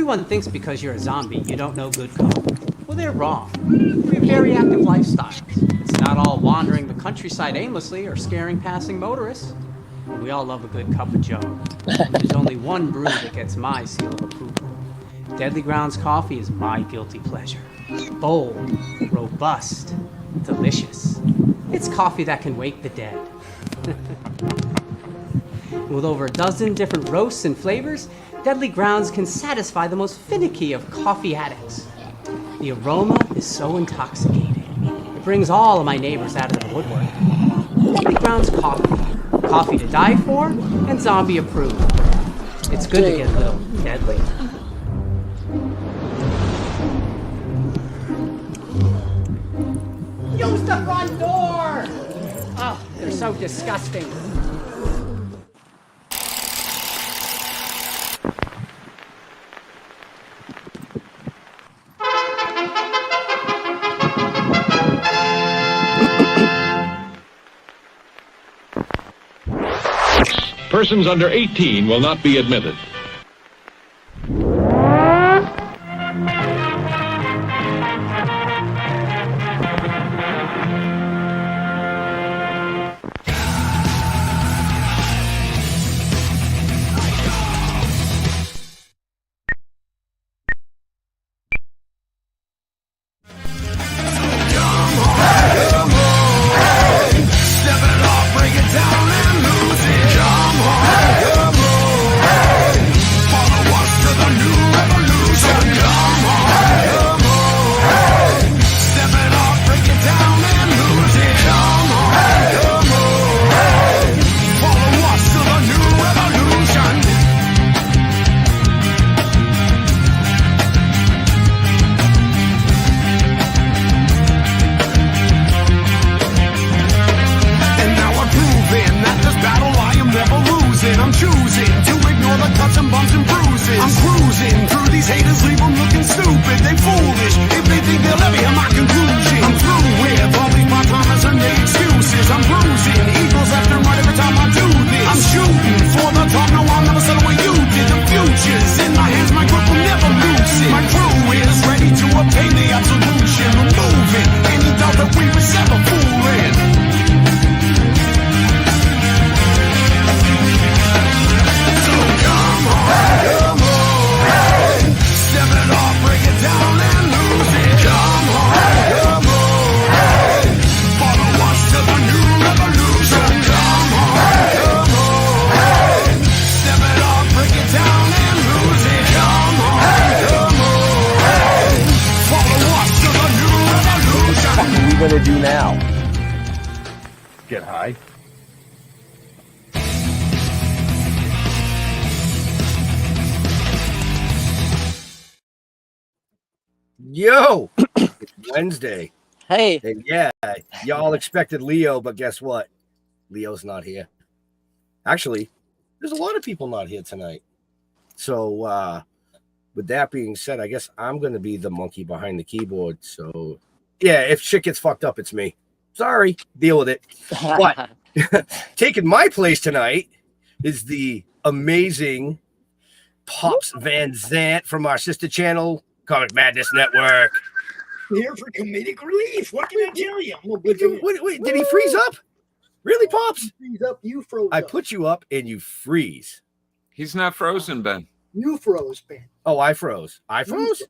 Everyone thinks because you're a zombie, you don't know good coffee. Well, they're wrong. We have very active lifestyles. It's not all wandering the countryside aimlessly or scaring passing motorists. We all love a good cup of joe. There's only one brew that gets my seal of approval. Deadly Grounds coffee is my guilty pleasure. Bold, robust, delicious. It's coffee that can wake the dead. With over a dozen different roasts and flavors, Deadly Grounds can satisfy the most finicky of coffee addicts. The aroma is so intoxicating. It brings all of my neighbors out of the woodwork. Deadly Grounds coffee. Coffee to die for and zombie approved. It's good to get a little deadly. Use the front door! Oh, they're so disgusting. Persons under 18 will not be admitted. Yo, it's Wednesday. Hey. And yeah, y'all expected Leo, but guess what? Leo's not here. Actually, there's a lot of people not here tonight. So with that being said, I guess I'm going to be the monkey behind the keyboard. So yeah, if shit gets fucked up, it's me. Sorry, deal with it. But taking my place tonight is the amazing Pops Van Zant from our sister channel, Comic Madness Network. Here for comedic relief. What can I tell you? Wait, did he freeze up? Really, Pops? Freeze up. You froze. I put you up and you freeze. He's not frozen, Ben. You froze, Ben. Oh, I froze. I froze?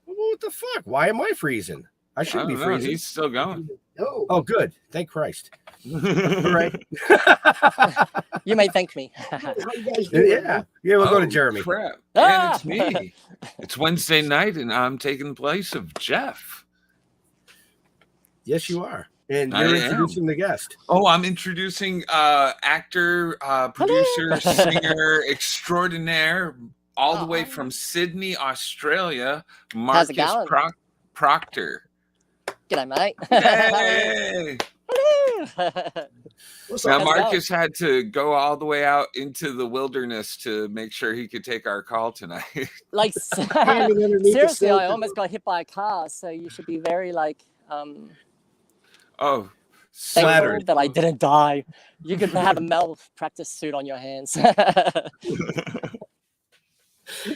What the fuck? Why am I freezing? I shouldn't be freezing. He's still going. No. Oh, good. Thank Christ. All right. You may thank me. How you guys doing? Yeah. Yeah, we'll go to Jeremy. Crap. And it's me. It's Wednesday night, and I'm taking the place of Jeff. Yes, you are. And you're introducing the guest. Oh, I'm introducing actor, producer, singer extraordinaire, all the way from Sydney, Australia, Marcus Proctor. G'day, mate. Hey! Now, Marcus had to go all the way out into the wilderness to make sure he could take our call tonight. Like, seriously, I almost got hit by a car, so you should be very, oh, thankful that I didn't die. You could have a malpractice suit on your hands.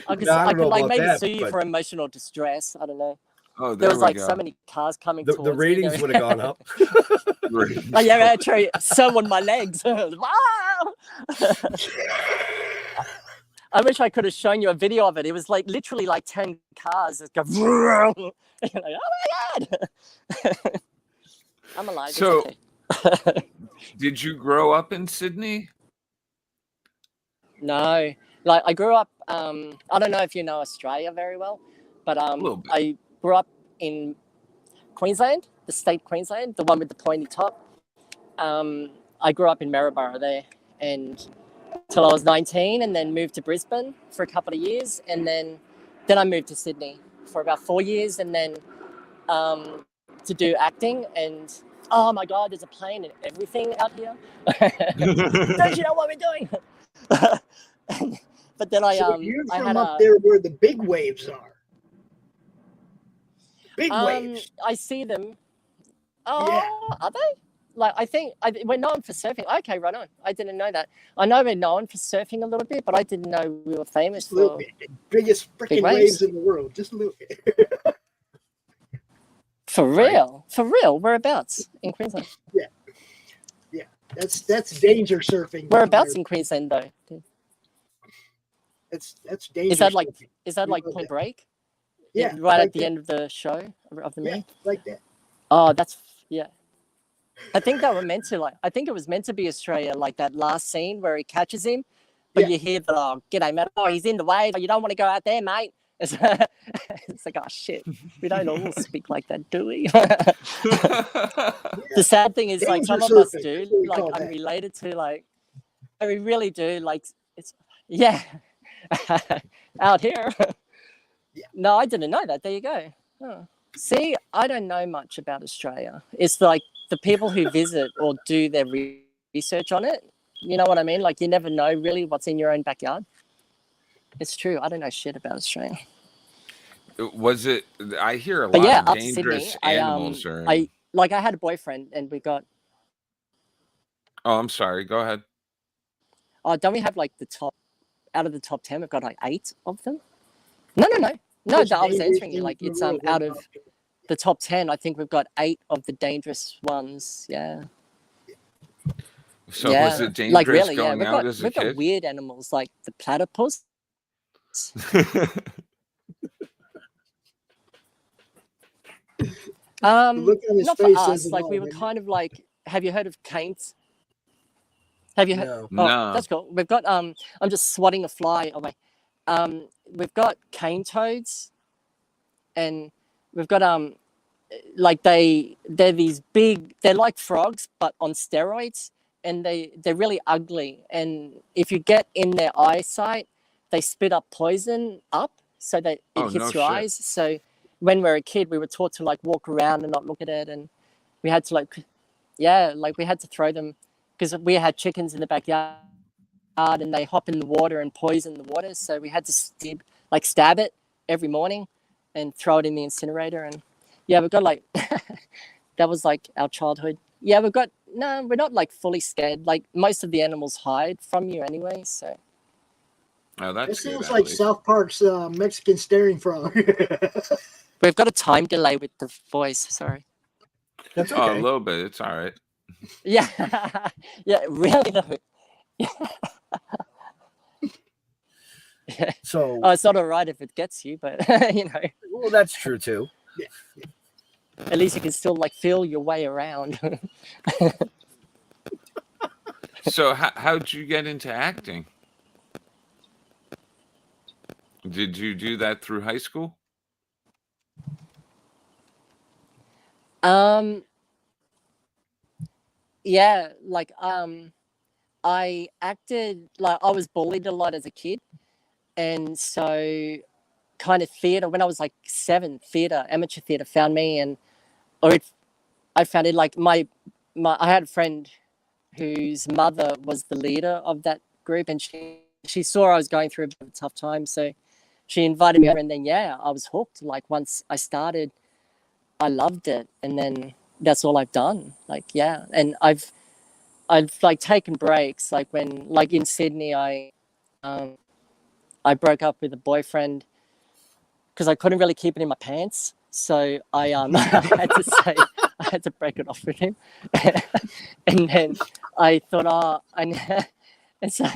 I No, I I don't know could like about maybe that, sue you but- for emotional distress. I don't know. Oh, There there was we like go. so many cars coming The towards ratings me. would have gone up. Oh yeah, actually, so on my legs. Wow! I wish I could have shown you a video of it. It was like literally like 10 cars that go. You're like, oh my god! I'm alive. So, It's okay. did you grow up in Sydney? No, like I grew up. I don't know if you know Australia very well, but little bit. I grew up in Queensland, the state Queensland, the one with the pointy top. I grew up in Maryborough there, and till I was 19, and then moved to Brisbane for a couple of years, and then I moved to Sydney for about 4 years, and then to do acting. And oh my God, there's a plane and everything out here. Don't you know what we're doing? But then So you're I from had up there where the big waves are. Big waves. I see them. Oh, Yeah. are they? Like I think we're known for surfing. Okay, right on. I didn't know that. I know we're known for surfing a little bit, but I didn't know we were famous Just a little for bit. Biggest freaking waves. waves in the world. Just a little bit. For real. For real. Whereabouts in Queensland? Yeah. That's danger surfing. Whereabouts in Queensland though? That's danger. Is that like surfing. Point Break? Yeah, Right like at the that. end of the show of the movie? Yeah, like that. Oh, that's yeah. I think they were meant to I think it was meant to be Australia, like that last scene where he catches him, but you hear the g'day mate, oh he's in the wave, you don't want to go out there, mate. It's like, oh shit, we don't all speak like that, do we? The sad thing is like some of us do, like I'm related to we really do, like it's out here. No, I didn't know that. There you go. Oh. See, I don't know much about Australia. It's like the people who visit or do their research on it. You know what I mean? Like you never know really what's in your own backyard. It's true. I don't know shit about Australia. Was it? I hear a But lot yeah, of up to dangerous Sydney, animals. I had a boyfriend and we got. Oh, I'm sorry. Go ahead. Oh, don't we have like out of the top 10? We've got like 8 of them. No. I was answering you like it's out of the top 10. I think we've got 8 of the dangerous ones. Yeah. So was it dangerous like really? going Yeah, out as a we've got kid? weird animals like the platypus. Not for us. Like we were kind of like. Have you heard of canes? Have you heard? No. No. That's cool. We've got I'm just swatting a fly away. We've got cane toads, and we've got like they're these big. They're like frogs, but on steroids, and they're really ugly. And if you get in their eyesight, they spit up poison up, so that it hits your eyes. So when we were a kid, we were taught to like walk around and not look at it, and we had to we had to throw them because we had chickens in the backyard and they hop in the water and poison the water. So we had to stab it every morning and throw it in the incinerator. And yeah, we've got like, that was like our childhood. Yeah, we're not like fully scared. Like most of the animals hide from you anyway. So. Oh, that's It sounds like South Park's Mexican staring frog. We've got a time delay with the voice. Sorry. That's okay. Oh, a little bit. It's all right. Yeah. Yeah, really though. Yeah. So it's not all right if it gets you, but you know. Well, that's true too. Yeah. At least you can still like feel your way around. So how'd you get into acting? Did you do that through high school? Yeah, like I acted, like I was bullied a lot as a kid, and so kind of theater when I was like 7, amateur theater found me, and I found it like my I had a friend whose mother was the leader of that group, and she saw I was going through a bit of a tough time, so she invited me over, and then I was hooked. Like once I started, I loved it, and then that's all I've done. Like and I've like taken breaks, like when in Sydney I I broke up with a boyfriend because I couldn't really keep it in my pants. So I I had to break it off with him. And then I thought, and so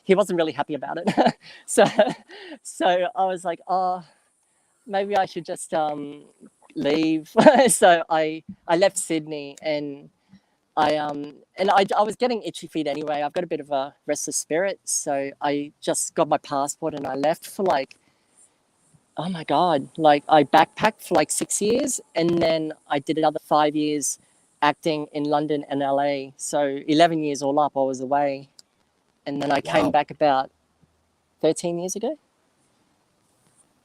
he wasn't really happy about it. so I was like, oh, maybe I should just leave. So I left Sydney, and I was getting itchy feet anyway. I've got a bit of a restless spirit, so I just got my passport and I left for like, oh my God, like I backpacked for like 6 years, and then I did another 5 years acting in London and LA. So 11 years all up, I was away. And then I came back about 13 years ago.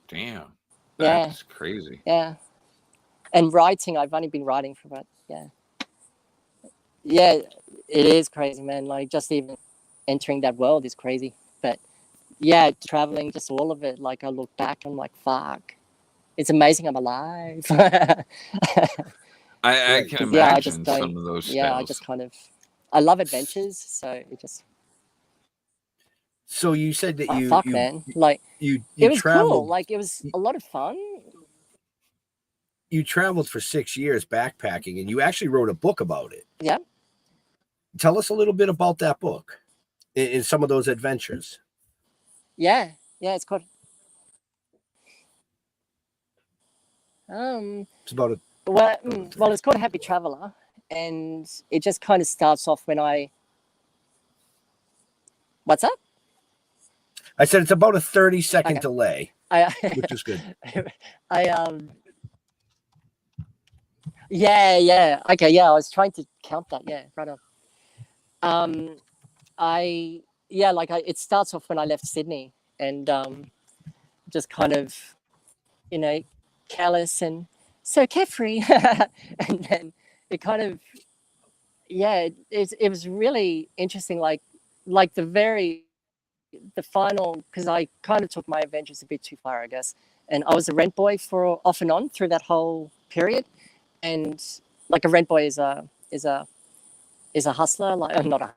Damn. Yeah. That's crazy. Yeah. And writing, I've only been writing for about, yeah, it is crazy, man. Like just even entering that world is crazy. But yeah, traveling, just all of it. Like I look back, I'm like, fuck, it's amazing I'm alive. I can imagine I just don't, some of those spells. Yeah, I just kind of, I love adventures, so it just. So you said that man, like you it was traveled, cool. Like it was a lot of fun. You traveled for 6 years backpacking, and you actually wrote a book about it. Yeah. Tell us a little bit about that book in some of those adventures. Yeah, it's called. It's about well, it's called Happy Traveler, and it just kind of starts off when I. What's up? I said it's about a 30-second delay, which is good. Yeah. Okay, yeah. I was trying to count that. Yeah, right on. It starts off when I left Sydney, and just kind of, callous and so carefree, and then it kind of, it was really interesting. Like the final, because I kind of took my adventures a bit too far, I guess, and I was a rent boy for off and on through that whole period, and like a rent boy is a hustler, like not a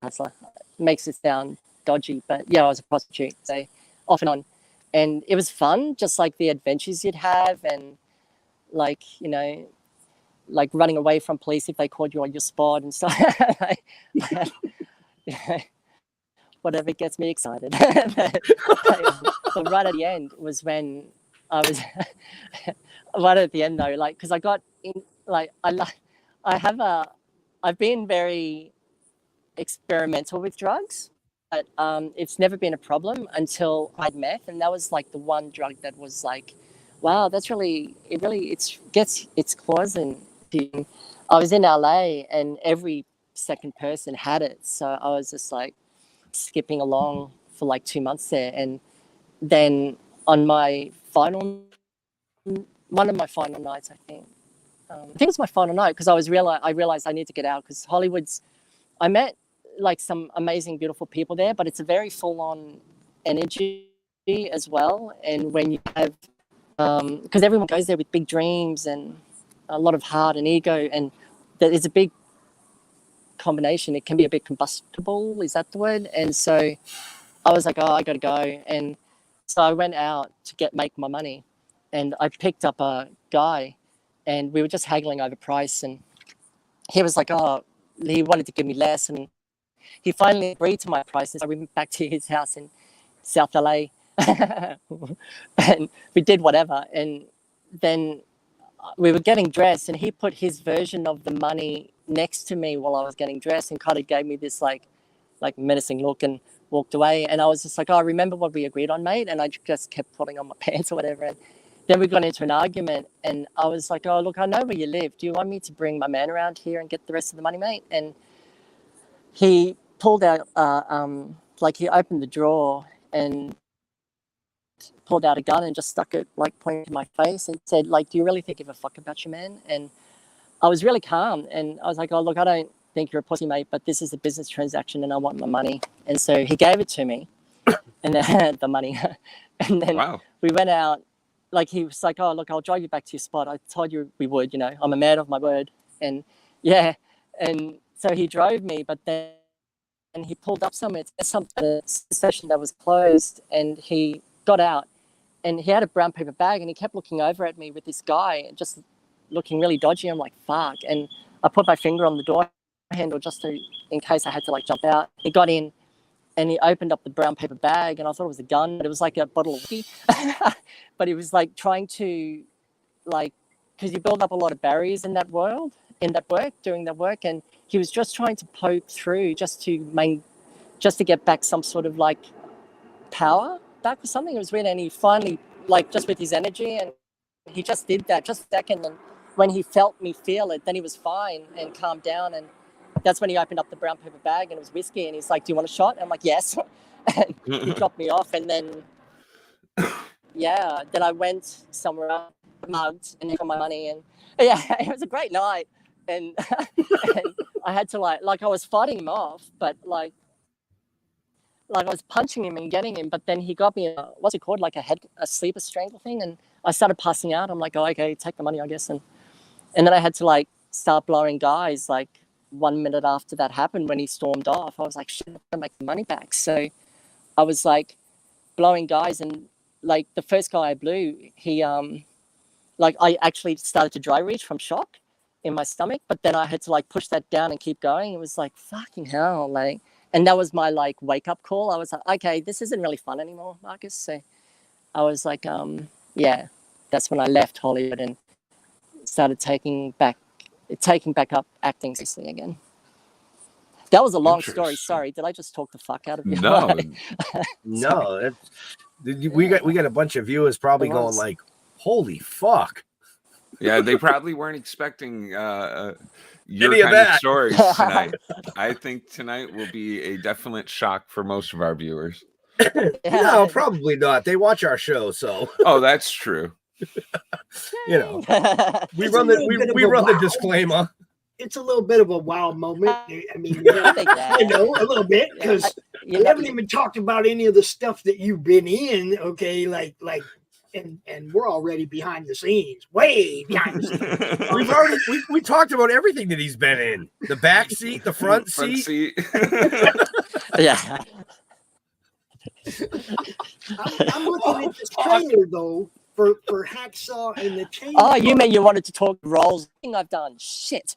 hustler, makes it sound dodgy, but yeah, I was a prostitute, so off and on, and it was fun, just like the adventures you'd have, and like like running away from police if they called you on your spot and stuff. Whatever gets me excited. But right at the end was when I was right at the end though, like because I got in, like I've been very experimental with drugs, but it's never been a problem until I'd meth, and that was like the one drug that was like, wow, it gets its claws in. I was in LA and every second person had it, so I was just like skipping along for like 2 months there, and then on one of my final nights, I think it was my final night, because I realized I need to get out, because I met like some amazing, beautiful people there, but it's a very full-on energy as well. And when you have, because everyone goes there with big dreams and a lot of heart and ego, and that is a big combination. It can be a bit combustible, is that the word? And so I was like, oh, I gotta go. And so I went out to make my money, and I picked up a guy, and we were just haggling over price, and he was like, oh, he wanted to give me less, and he finally agreed to my price. And so we went back to his house in South LA and we did whatever, and then we were getting dressed, and he put his version of the money next to me while I was getting dressed, and kind of gave me this like menacing look, and walked away. And I was just like, oh, remember what we agreed on, mate? And I just kept putting on my pants or whatever. And then we got into an argument, and I was like, oh, look, I know where you live. Do you want me to bring my man around here and get the rest of the money, mate? And he pulled out, he opened the drawer and pulled out a gun and just stuck it, like, pointing to my face and said, like, do you really think I give a fuck about you, man? And I was really calm, and I was like, oh, look, I don't think you're a pussy, mate, but this is a business transaction and I want my money. And so he gave it to me, and then the money. And then we went out. Like, he was like, oh, look, I'll drive you back to your spot. I told you we would, I'm a man of my word. And yeah, and so he drove me, but then and he pulled up somewhere. It's some station that was closed, and he got out, and he had a brown paper bag, and he kept looking over at me with this guy, just looking really dodgy. I'm like, fuck. And I put my finger on the door handle just in case I had to like jump out. He got in, and he opened up the brown paper bag, and I thought it was a gun, but it was like a bottle of whiskey. But he was like trying to, like, because you build up a lot of barriers in that world, doing that work, and he was just trying to poke through just to get back some sort of like power back or something. It was weird, and he finally, like, just with his energy, and he just did that just a second, and when he felt me feel it, then he was fine and calmed down, and that's when he opened up the brown paper bag, and it was whiskey, and he's like, do you want a shot? And I'm like, yes. And he dropped me off, and then then I went somewhere else, mugged, and he got my money, and yeah, it was a great night. And, and I had to like I was fighting him off, but like I was punching him and getting him, but then he got me what's it called, like a sleeper strangle thing, and I started passing out. I'm like, oh, okay, take the money, I guess. And then I had to like start blowing guys like 1 minute after that happened. When he stormed off, I was like, shit, I'm gonna make the money back. So I was like blowing guys, and like the first guy I blew, he like I actually started to dry reach from shock in my stomach, but then I had to like push that down and keep going. It was like, fucking hell, like, and that was my like wake up call. I was like, okay, this isn't really fun anymore, Marcus. So I was like, yeah, that's when I left Hollywood and started taking back up acting seriously again. That was a long story. Sorry, did I just talk the fuck out of you? No, no. We got a bunch of viewers probably going like, "Holy fuck!" Yeah, they probably weren't expecting your Any kind of of stories tonight. I think tonight will be a definite shock for most of our viewers. No, probably not. They watch our show, so. Oh, that's true. You know, we run the disclaimer. It's a little bit of a wow moment. I mean, I know a little bit, because we haven't even talked about any of the stuff that you've been in. Okay, like. And we're already behind the scenes, way behind the scenes. We've already we talked about everything that he's been in. The back seat, the front seat. Yeah. I'm looking at this trailer though for Hacksaw and the Chainsaw. Oh, you mean you wanted to talk roles? Thing I've done. Shit.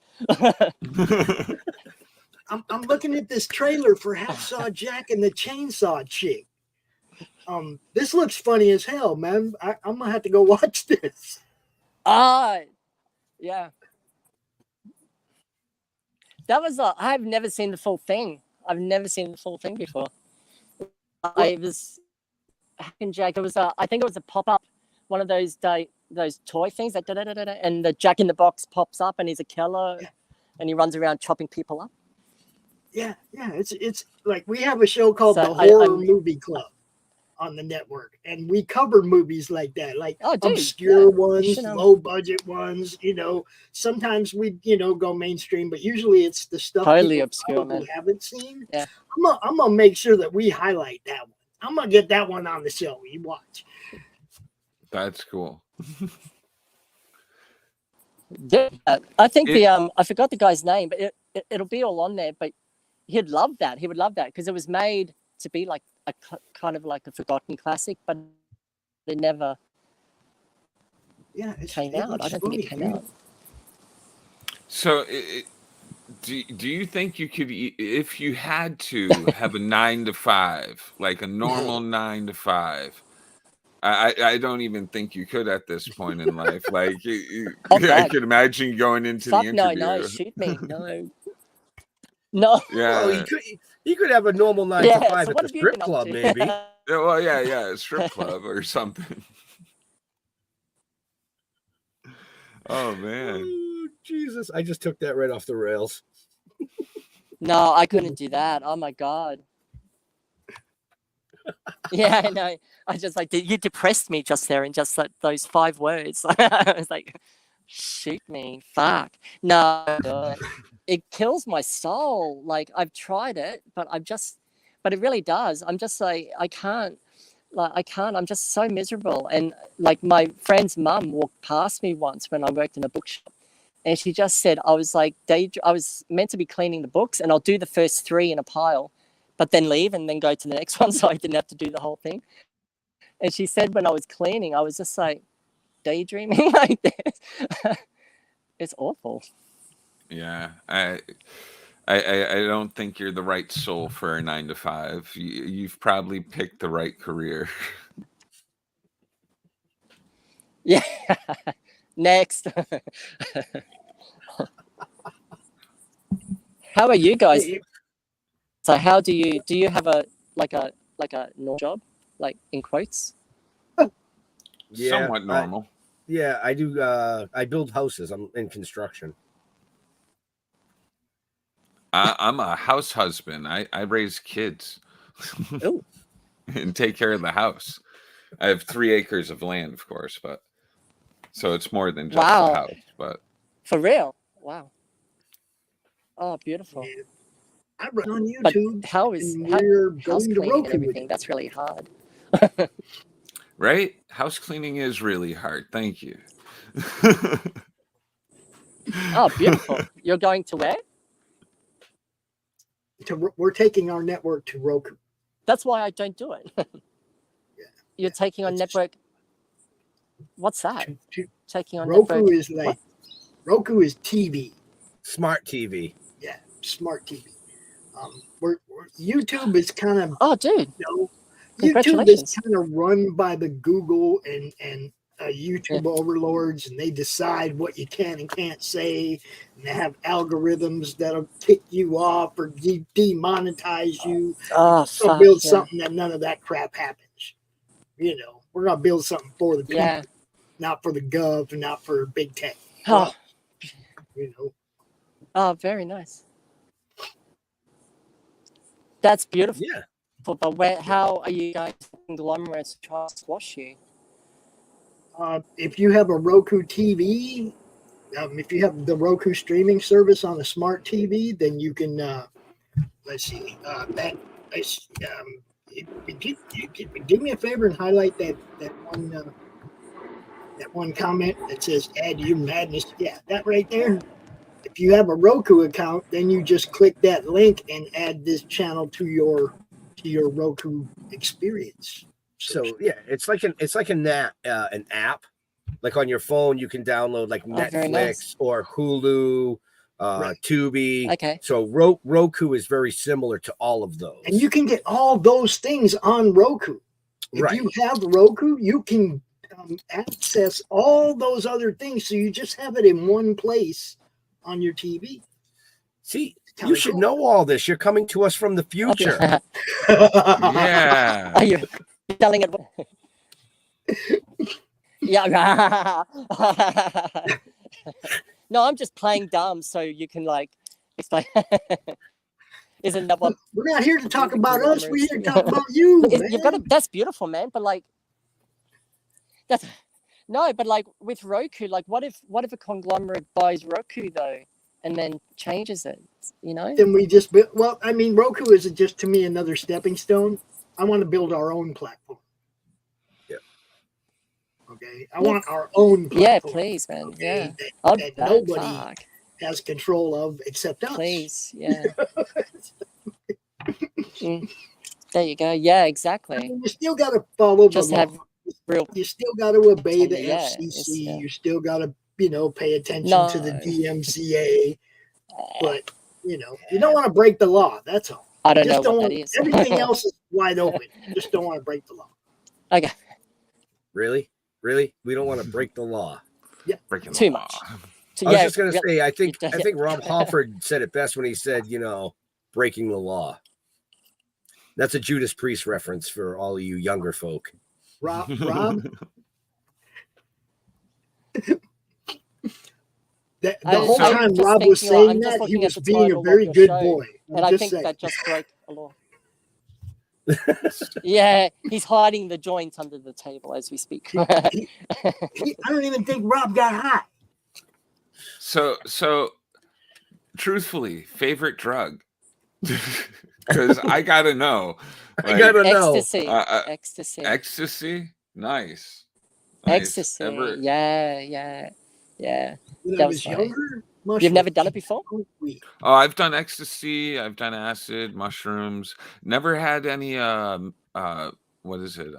I'm looking at this trailer for Hacksaw Jack and the Chainsaw Chick. This looks funny as hell, man. I'm gonna have to go watch this. Yeah. That was I've never seen the full thing. I've never seen the full thing before. It was Hack and Jack. It was I think it was a pop-up, one of those toy things that and the Jack in the Box pops up, and he's a killer, and he runs around chopping people up. Yeah. It's like we have a show called the Horror Movie Club on the network, and we cover movies like that, like obscure ones, low budget ones. You know, sometimes we go mainstream, but usually it's the stuff totally obscure, man. We haven't seen. Yeah, I'm gonna make sure that we highlight that one. I'm gonna get that one on the show. You watch. That's cool. Yeah, I think I forgot the guy's name, but it'll be all on there. But he'd love that. He would love that because it was made to be like a kind of like a forgotten classic, but it never came out. I don't think it came out. So do you think you could, if you had to have a 9 to 5, like a normal 9 to 5, I don't even think you could at this point in life. Like I could imagine going into the interview. No, shoot me. No. Yeah. Well, he could have a normal 9 to 5 at the strip club, maybe. Well, yeah, a strip club or something. Oh man. Oh, Jesus, I just took that right off the rails. No, I couldn't do that. Oh my God. Yeah, I know. I just like you depressed me just there in just like those 5 words. I was like, shoot me, fuck. No, God. It kills my soul. Like I've tried it, but it really does. I'm just like, I can't. I'm just so miserable. And like my friend's mum walked past me once when I worked in a bookshop, and she just said, I was meant to be cleaning the books, and I'll do the first 3 in a pile, but then leave and then go to the next one, so I didn't have to do the whole thing. And she said when I was cleaning, I was just like daydreaming like this. It's awful. Yeah, I don't think you're the right soul for a 9 to 5. You've probably picked the right career. Yeah. Next. How are you guys? So how do you have a normal job, like in quotes? Yeah, somewhat normal. I do. I build houses. I'm in construction. I'm a house husband. I raise kids and take care of the house. I have 3 acres of land, of course, but so it's more than just a house. But for real, wow. Oh, beautiful. Yeah. I run on YouTube. But how is house cleaning and everything? That's really hard. Right? House cleaning is really hard. Thank you. Oh, beautiful. You're going to where? We're taking our network to Roku. That's why I don't do it. You're taking on network. What's that? Taking on Roku network. is like Roku is TV. Smart TV. Yeah, smart TV. YouTube is kind of dude. YouTube is kind of run by the Google and YouTube overlords, and they decide what you can and can't say, and they have algorithms that'll kick you off or demonetize you. So build something that none of that crap happens. We're gonna build something for the people, not for the gov and not for big tech. Oh, very nice. That's beautiful. Yeah. But how are you guys conglomerates trying to squash you? If you have a Roku TV, if you have the Roku streaming service on a smart TV, then you can. Let's see. Do me a favor and highlight that one comment that says "Add your madness." Yeah, that right there. If you have a Roku account, then you just click that link and add this channel to your Roku experience. So yeah, it's like an app. Like on your phone, you can download like Netflix or Hulu, Tubi. Okay. So Roku is very similar to all of those. And you can get all those things on Roku. If you have Roku, you can access all those other things. So you just have it in one place on your TV. See, you should know all this. You're coming to us from the future. Yeah. Are you telling it? Yeah. No, I'm just playing dumb so you can explain. Isn't that what? We're not here to talk about us. We're here to talk about you. That's beautiful, man. But with Roku, what if a conglomerate buys Roku though, and then changes it? Then we just Roku is just to me another stepping stone. I want to build our own platform. Yeah. Okay. I want our own platform. Yeah, please, man. Okay? Yeah. That nobody has control of except us. Please, yeah. There you go. Yeah, exactly. You still got to follow just the law. You still got to obey the FCC. You still got to, pay attention to the DMCA. But, you don't want to break the law. That's all. I don't know what that is. Everything else is wide open. You just don't want to break the law. Okay. Really? We don't want to break the law. Yeah. Breaking too the much. law. I was just going to say, I think Rob Halford said it best when he said, breaking the law. That's a Judas Priest reference for all of you younger folk. Rob? The whole time Rob was saying that, he was being a very good boy. And I think that just broke the law. Yeah, he's hiding the joint under the table as we speak. I don't even think Rob got high. So truthfully, favorite drug? Because I gotta know. I gotta know. Ecstasy. Nice. Ecstasy. Yeah. When I was younger, Mushrooms. You've never done it before? Oh, I've done ecstasy. I've done acid, mushrooms. Never had any. What is it?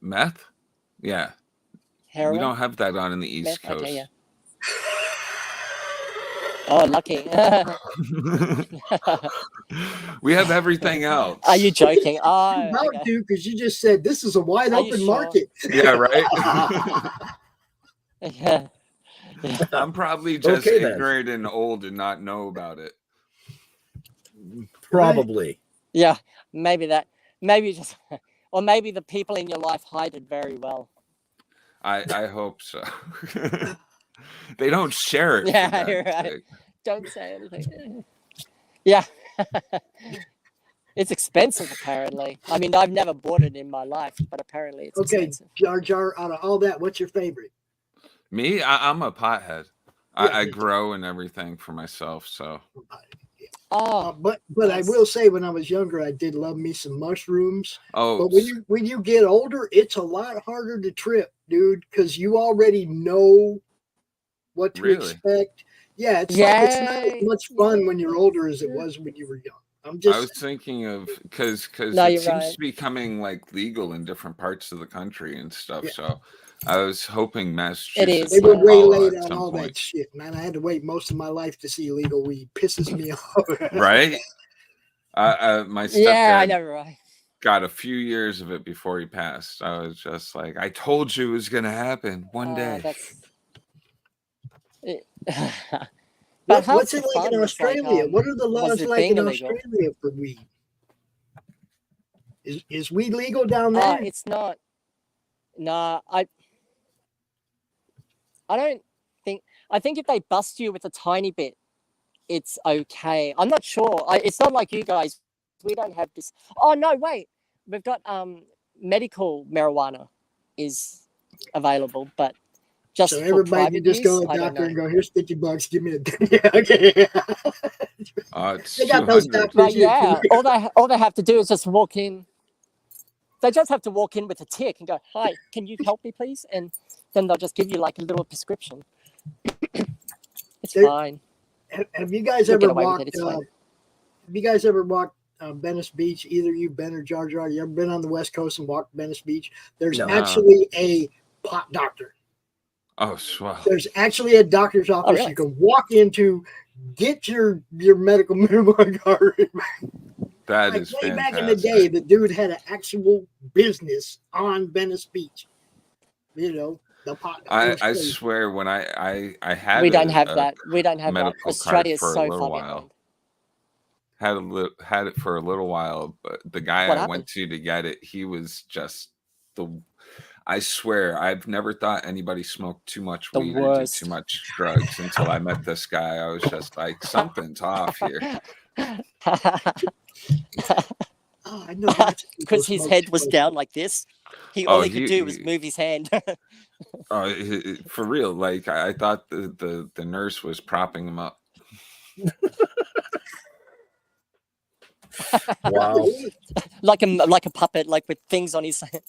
Meth. Yeah. Heroin? We don't have that on in the East Meth? Coast. Okay, yeah. Oh, lucky. We have everything else. Are you joking? Oh, About okay. to, because you just said this is a wide open market. Yeah, right. Yeah. I'm probably just Okay, then. ignorant and old and not know about it. Probably. Yeah, maybe that. Maybe just, or maybe the people in your life hide it very well. I hope so. They don't share it. Yeah, you're right. Don't say anything. Yeah. It's expensive, apparently. I mean, I've never bought it in my life, but apparently it's expensive. Jar Jar, out of all that, what's your favorite? Me, I'm a pothead. Yeah, I grow and everything for myself, so. Oh, but I will say, when I was younger, I did love me some mushrooms. Oh, but when you get older, it's a lot harder to trip, dude, because you already know what to expect. Yeah, it's like it's not as much fun when you're older as it was when you were young. I was thinking of because it seems to be becoming like legal in different parts of the country and stuff. Yeah. So I was hoping Massachusetts. They were way late on all that shit, man. I had to wait most of my life to see legal weed. Pisses me off. Right? My stepdad. Yeah, I know, right. Got a few years of it before he passed. I was just like, I told you it was going to happen one day. What's it like in Australia? What are the laws like in Australia for weed? Is weed legal down there? It's not. No, I don't think. I think if they bust you with a tiny bit, it's okay. I'm not sure. It's not like you guys. We don't have this. Oh no, wait. We've got medical marijuana is available, but just so everybody can just go to the doctor and go, here's $50, give me a yeah, okay. They got those doctors. Yeah, all they have to do is just walk in. They just have to walk in with a tick and go, hi, can you help me, please? And then they'll just give you like a little prescription. It's fine. Have you guys ever walked? Have you guys ever walked Venice Beach? Either you, Ben, or Jar Jar. You ever been on the West Coast and walked Venice Beach? There's actually a pot doctor. Oh, swell. There's actually a doctor's office you can walk into, get your medical marijuana card. That is way fantastic. Back in the day, the dude had an actual business on Venice Beach. You know, the pot. I swear, when I had we don't have that. We don't have medical that. Australia is for so a little far while. Had it for a little while, but the guy went to get it, he was just I swear, I've never thought anybody smoked too much weed or did too much drugs until I met this guy. I was just like, something's off here. I know because his head was down like this. All he could do was move his hand. For real, like I thought the nurse was propping him up. Wow. like a puppet, like with things on his head.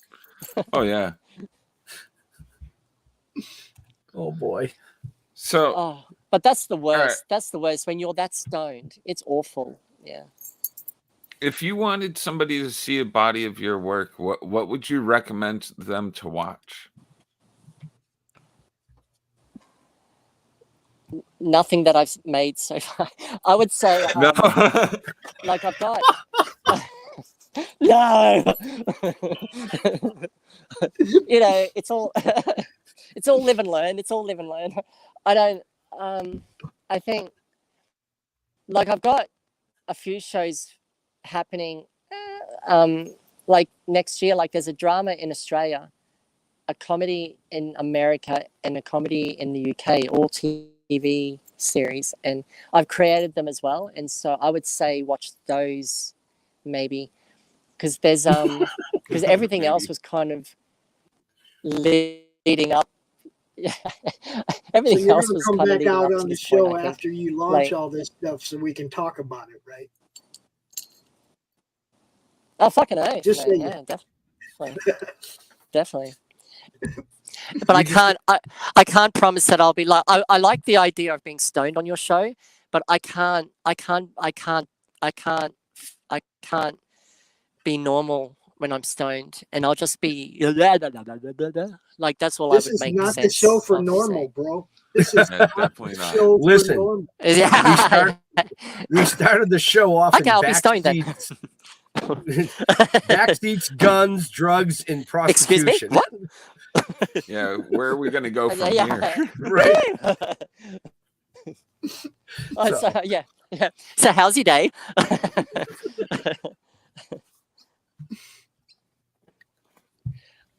Oh yeah. Oh boy. So but that's the worst. Right. That's the worst when you're that stoned. It's awful. Yeah. If you wanted somebody to see a body of your work, what would you recommend them to watch? Nothing that I've made so far. I would say no. Like I've got no. You know, it's all live and learn. It's all live and learn. I don't I think like I've got a few shows happening like next year. Like there's a drama in Australia, a comedy in America, and a comedy in the UK, all TV series, and I've created them as well. And so I would say watch those maybe, because there's because everything else was kind of leading up. Everything else was come back out on the show after you launch all this stuff, so we can talk about it, right? Oh, fucking A. Just yeah, definitely. Definitely. but I can't promise that I'll be like. I like the idea of being stoned on your show, but I can't be normal when I'm stoned, and I'll just be like that's all This I would is make not sense the show for of normal, saying. bro. This is Yeah, not definitely the not. show Listen. for normal. We started the show off Okay, in I'll be stoned then. backseats, guns, drugs, and Excuse me, prostitution. what? Yeah, where are we going to go from Yeah. here? Right. So, So how's your day?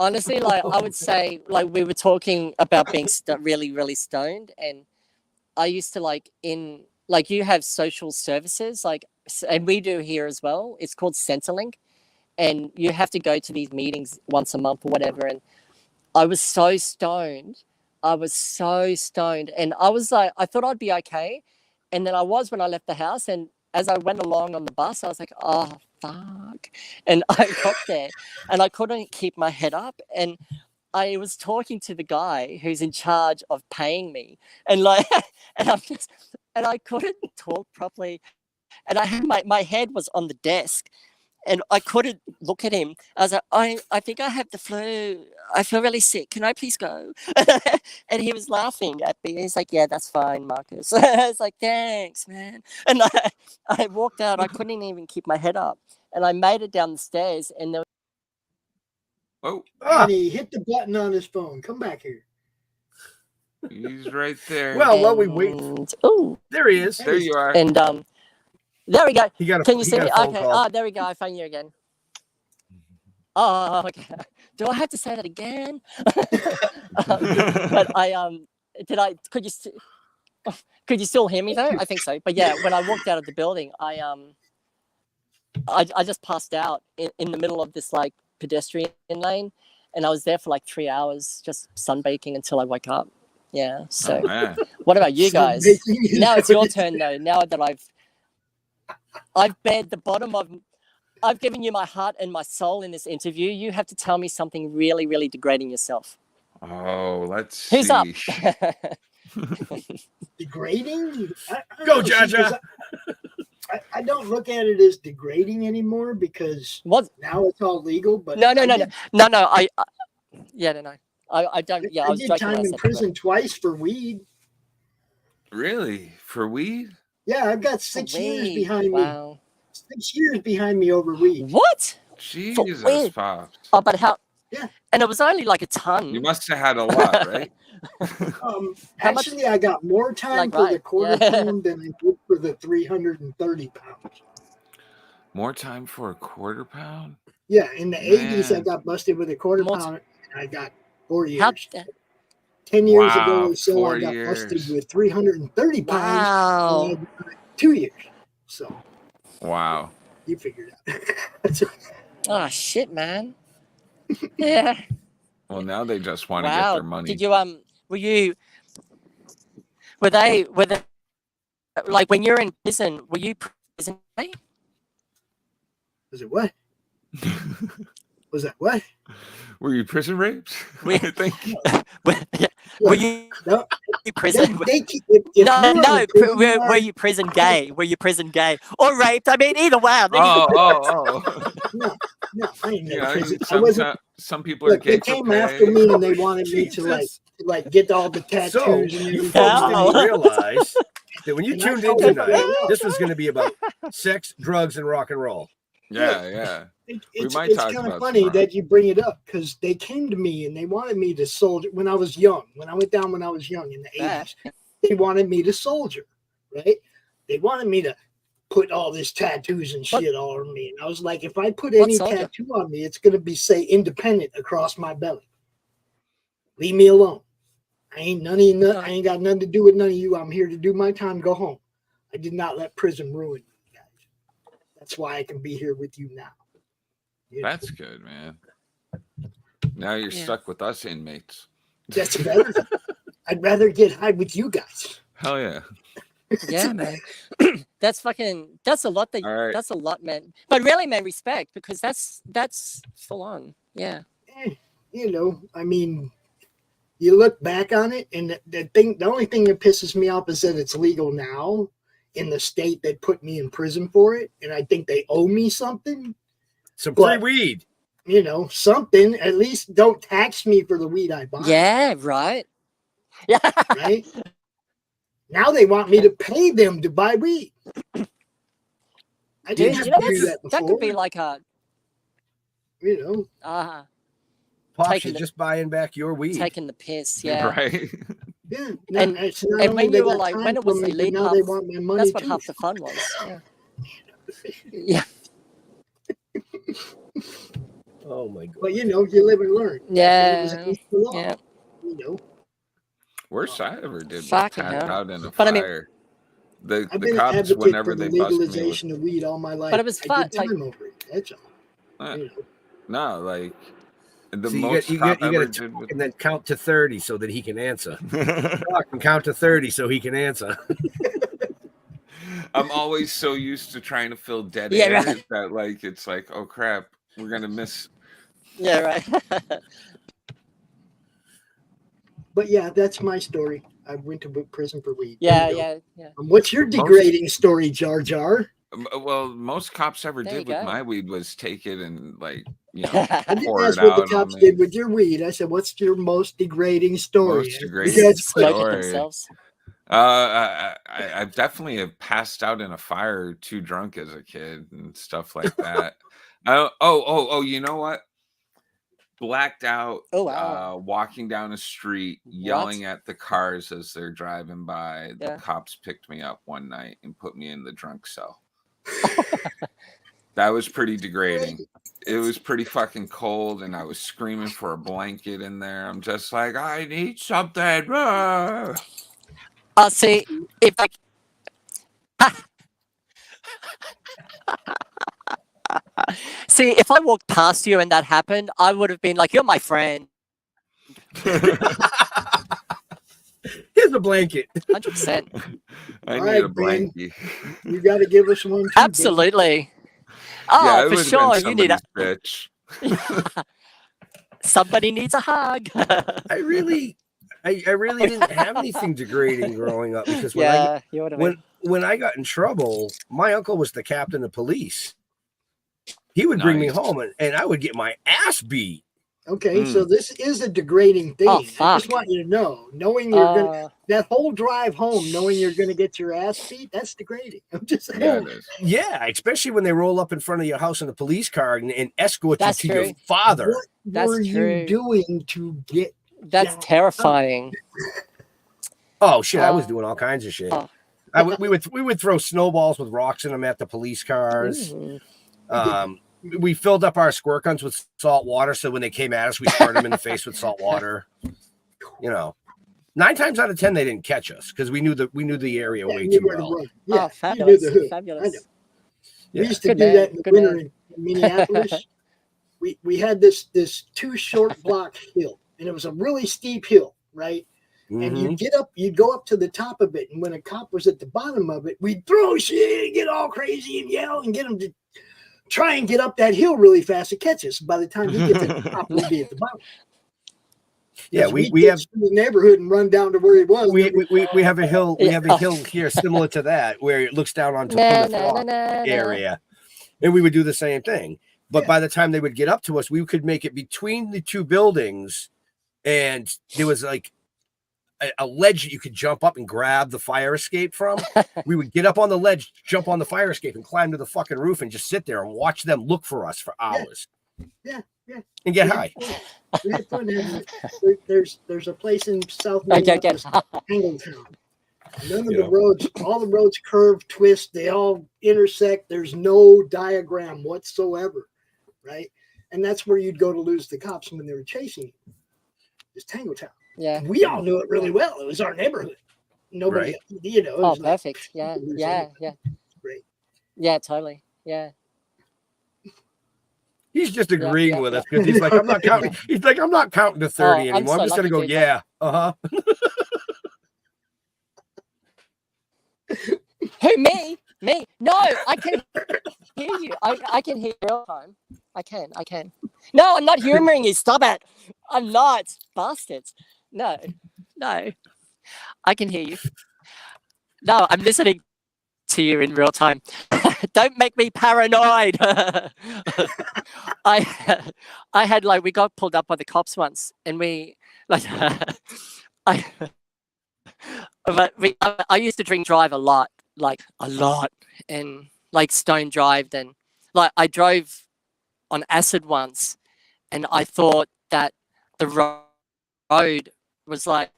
Honestly, like I would say, like we were talking about being really, really stoned, and I used to like you have social services, like, and we do here as well. It's called Centrelink, and you have to go to these meetings once a month or whatever. And I was so stoned. And I was like, I thought I'd be okay, and then I was when I left the house. And as I went along on the bus, I was like, oh fuck, and I got there, and I couldn't keep my head up, and I was talking to the guy who's in charge of paying me, and like, and I couldn't talk properly, and I had my head was on the desk, and I couldn't look at him. I was like, I think I have the flu. I feel really sick. Can I please go? And he was laughing at me. He's like, yeah, that's fine, Marcus. I was like, thanks, man. And I walked out. I couldn't even keep my head up, and I made it down the stairs, and there. Oh, And he hit the button on his phone. Come back here. he's right there. Well, while we wait, there he is. There you are. And there we go. Can you see me? Okay. Call. Oh, there we go. I found you again. Oh, okay. Do I have to say that again? But could you still hear me though? I think so. But yeah, when I walked out of the building, I just passed out in the middle of this like pedestrian lane, and I was there for like 3 hours just sunbaking until I woke up. Yeah. So what about you guys? Now it's your turn though. Now that I've bared the bottom of, I've given you my heart and my soul in this interview. You have to tell me something really, really degrading yourself. Oh, let's see. Who's up? Degrading? Go, Jaja. I don't look at it as degrading anymore because now it's all legal. But no. I don't. Yeah, I did time in prison twice for weed. Really? For weed? Yeah, I've got 6 years behind me. 6 years behind me over weed. What? Jesus, Pops. Oh, but how? Yeah. And it was only like a ton. You must have had a lot, right? Actually, I got more time for the quarter pound than I did for the 330 pounds. More time for a quarter pound? Yeah, in the 80s, I got busted with a quarter pound. And I got 4 years. 10 years ago or so, I got busted with 330 pounds. Wow. And I got 2 years. So. Wow. You figured it out. Oh, shit, man. Yeah. Well, now they just want to get their money. Did you were they like when you're in prison, were you prison? Was it what? Was that what? Were you prison raped? I think. Were you prison? Were you prison gay? Were you prison gay or raped? I mean, either way. No, I ain't never prison. I wasn't. Some people are gay. They came after me and they wanted me to like get all the tattoos. So, and you folks didn't realize that when you tuned in tonight, this was going to be about sex, drugs, and rock and roll. Yeah. It's kind of funny that you bring it up because they came to me and they wanted me to soldier when I was young. When I went down when I was young in the 80s, they wanted me to soldier, right? They wanted me to put all this tattoos and shit all over me. And I was like, if I put any tattoo on me, it's going to be, say, independent across my belly. Leave me alone. I ain't got nothing to do with none of you. I'm here to do my time, go home. I did not let prison ruin me, guys. That's why I can be here with you now. That's good, man. Now you're stuck with us inmates. That's better. I'd rather get high with you guys. Hell yeah. Yeah, man. That's a lot. That's a lot, man. But really, man, respect, because that's full on. Yeah. You know, I mean, you look back on it, and the only thing that pisses me off is that it's legal now in the state that put me in prison for it, and I think they owe me something. Some free weed. You know, something. At least don't tax me for the weed I buy. Yeah, right. Yeah. Right? Now they want me to pay them to buy weed. I didn't have to do that before. That could be like a, you know, Pops, you're just buying back your weed. Taking the piss, yeah. Right. Yeah. And when you were like, when it was elite now puff, they want my money that's what too. half the fun was. Yeah. Yeah. Oh my god. But you know, you live and learn. Yeah. Yeah. You know. Worst I ever did was Fucking pass hell. out in a But I fire. mean, I've The been an cops, advocate whenever for the they bust me with, legalization of weed all my life. But it was fun. I did time over it. That's all. You know. no, like the So most you cop got ever to did with and then count to 30 so that he can answer. Talk and count to 30 so he can answer. I'm always so used to trying to fill dead Yeah, air right. that like it's like, oh crap, we're gonna miss. Yeah, right. But yeah, that's my story. I went to prison for weed. Yeah. What's your degrading story, Jar Jar? Well, most cops ever There you did with go. my weed was take it and like, you know, I didn't pour ask it what the out on cops me. did with your weed. I said, "What's your most degrading story?" Most degrading That's Smoking story. themselves. I definitely have passed out in a fire too drunk as a kid and stuff like that. You know what? Blacked out. Oh, wow. Walking down a street, yelling at the cars as they're driving by. The Yeah. cops picked me up one night and put me in the drunk cell. That was pretty degrading. It was pretty fucking cold, and I was screaming for a blanket in there. I'm just like, I need something. See, if I... See, if I walked past you and that happened, I would have been like, "You're my friend." Here's a blanket. 100%. I All need right, a Ben. blankie. You got to give us one too. Absolutely. Oh, Yeah, it for would have sure. been You need a... somebody's bitch. Somebody needs a hug. I really didn't have anything degrading growing up because when I got in trouble, my uncle was the captain of police. He would bring me home and I would get my ass beat. Okay, so this is a degrading thing. Oh, fuck. I just want you to know, knowing you're gonna that whole drive home, knowing you're gonna get your ass beat, that's degrading. I'm just saying. Yeah, it is. Yeah, especially when they roll up in front of your house in a police car and escort That's you to true. your father. What were you doing to get? That's terrifying. Oh shit! I was doing all kinds of shit. We would throw snowballs with rocks in them at the police cars. We filled up our squirt guns with salt water, so when they came at us, we squirt them in the face with salt water. You know, 9 times out of 10 they didn't catch us because we knew the area way too well. Yeah, fabulous. you knew the hood. Fabulous. We used to do that in the winter in Minneapolis. we had this 2 short block hill, and it was a really steep hill, right? And you'd go up to the top of it, and when a cop was at the bottom of it, we'd throw shit and get all crazy and yell and get him to try and get up that hill really fast to catch us. By the time he gets to the top, we'd be at the bottom. Yeah, we have through the neighborhood and run down to where he was. We have a hill. We have a hill here similar to that where it looks down onto Plymouth Rock area, and we would do the same thing. But by the time they would get up to us, we could make it between the 2 buildings, and there was like a ledge that you could jump up and grab the fire escape from. We would get up on the ledge, jump on the fire escape, and climb to the fucking roof and just sit there and watch them look for us for hours. Yeah. And get high. We had fun having it. There's a place in South Minneapolis, Angletown. None of the roads, all the roads curve, twist, they all intersect. There's no diagram whatsoever, right? And that's where you'd go to lose the cops when they were chasing you. It's Tangletown. Yeah. We all knew it really well. It was our neighborhood. Nobody, you know. Oh, perfect. Yeah. Great. Yeah, totally. Yeah. He's just agreeing with us because he's like, I'm not counting. He's like, I'm not counting to 30 anymore. I'm just gonna go, yeah. Who, me? No, I can hear you. I can hear real time. I can. No, I'm not humoring you. Stop it. I'm not. Bastards. No, no, I can hear you. No, I'm listening to you in real time. Don't make me paranoid. I had like, we got pulled up by the cops once, and we like I I used to drink drive a lot, and like stone drived, and like I drove on acid once, and I thought that the road was like,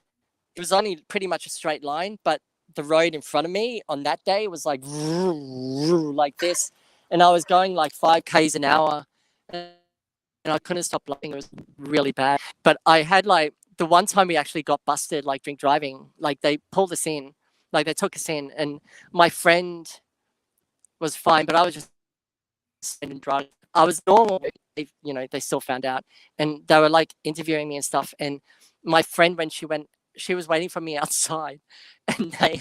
it was only pretty much a straight line, but the road in front of me on that day was like like this, and I was going like 5 k's an hour, and I couldn't stop laughing. It was really bad. But I had like, the one time we actually got busted, like drink driving, like they pulled us in, like they took us in, and my friend was fine, but I was just drunk. I was normal. They still found out, and they were like interviewing me and stuff. And my friend, when she was waiting for me outside, and they